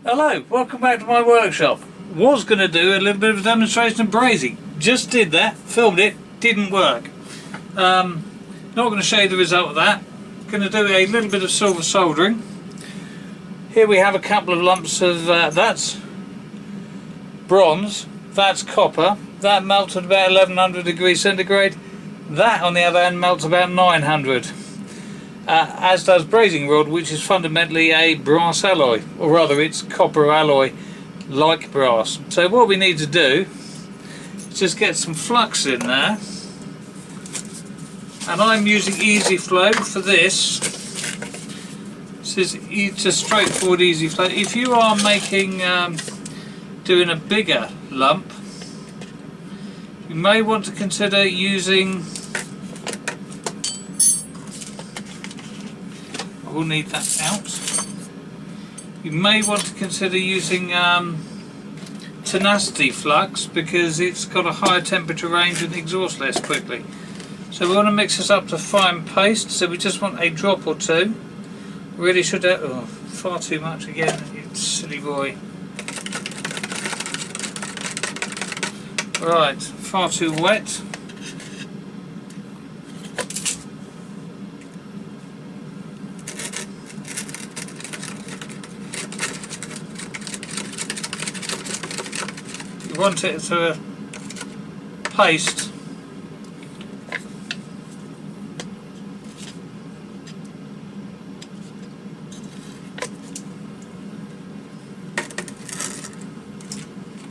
Hello, welcome back to my workshop. Was going to do a little bit of a demonstration of brazing. Just did that, filmed it, didn't work. Not going to show you the result of that. Going to do a little bit of silver soldering. Here we have a couple of lumps of, that's bronze, that's copper. That melts at about 1100 degrees centigrade. That on the other hand melts about 900. As does brazing rod, which is fundamentally a brass alloy, or rather it's copper alloy like brass. So what we need to do is just get some flux in there, and I'm using easy flow for this. This is just straightforward easy flow. If you are making doing a bigger lump, you may want to consider using, we'll need that out. You may want to consider using tenacity flux, because it's got a higher temperature range and exhausts less quickly. So we want to mix this up to fine paste, so we just want a drop or two. Really should have, oh, far too much again, you silly boy. Right, far too wet. You want it to a paste.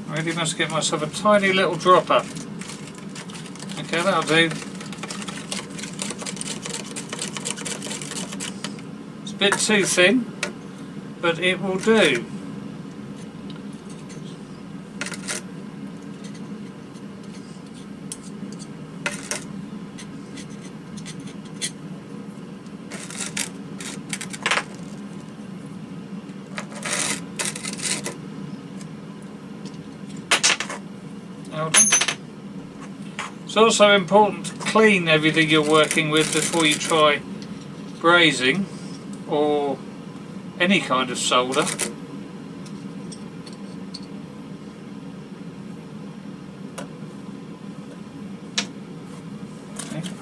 I really must get myself a tiny little dropper. Okay, that'll do. It's a bit too thin, but it will do. It's also important to clean everything you're working with before you try brazing or any kind of solder.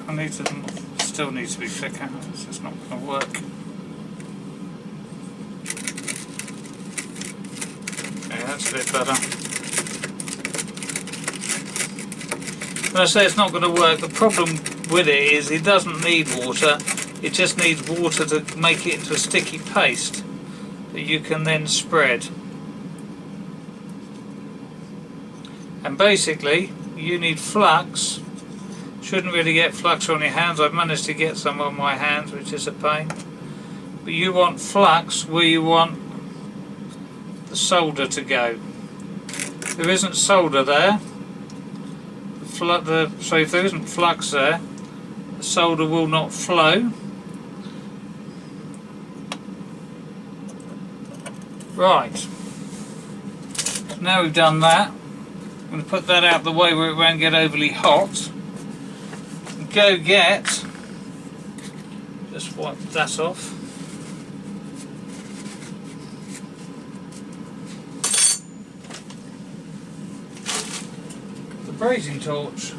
Okay, still needs to be thicker, it's just not going to work. Okay, that's a bit better. When I say it's not going to work, the problem with it is it doesn't need water, it just needs water to make it into a sticky paste that you can then spread. And basically you need flux. Shouldn't really get flux on your hands. I've managed to get some on my hands, which is a pain. But you want flux where you want the solder to go. There isn't solder there. So if there isn't flux there, the solder will not flow. Right, so now we've done that, I'm going to put that out the way where it won't get overly hot. Go get, just wipe that off. Brazing torch.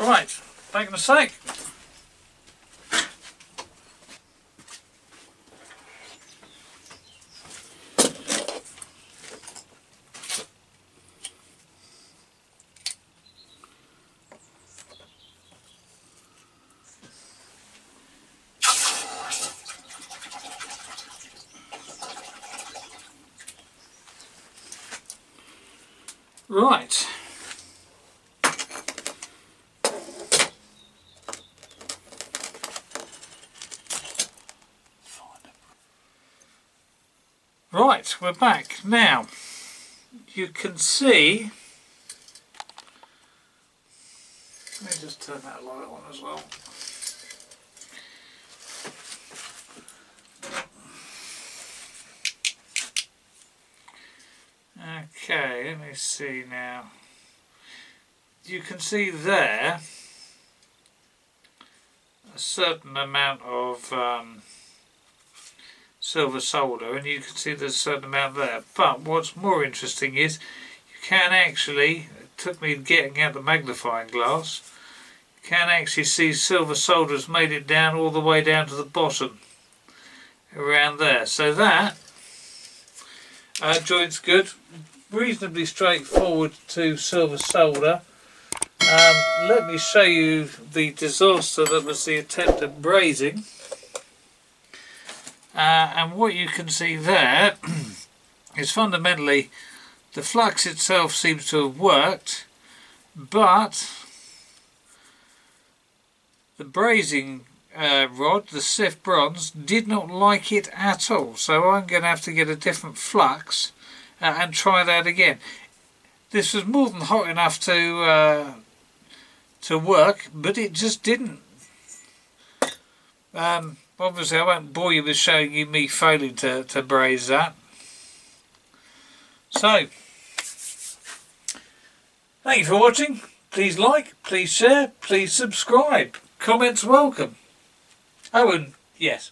Right, back in a sec. Right. Right, we're back. Now, you can see, let me just turn that light on as well. Okay, let me see now. You can see there a certain amount of silver solder, and you can see there's a certain amount there. But what's more interesting is you can actually, it took me getting out the magnifying glass, you can actually see silver solder has made it down all the way down to the bottom around there. So that joint's good, reasonably straightforward to silver solder. Let me show you the disaster that was the attempt at brazing. And what you can see there is fundamentally the flux itself seems to have worked, but the brazing rod, the stiff bronze, did not like it at all. So I'm going to have to get a different flux and try that again. This was more than hot enough to work, but it just didn't. Obviously I won't bore you with showing you me failing to braze that. So, thank you for watching. Please like, please share, please subscribe. Comments welcome. Oh, and yes,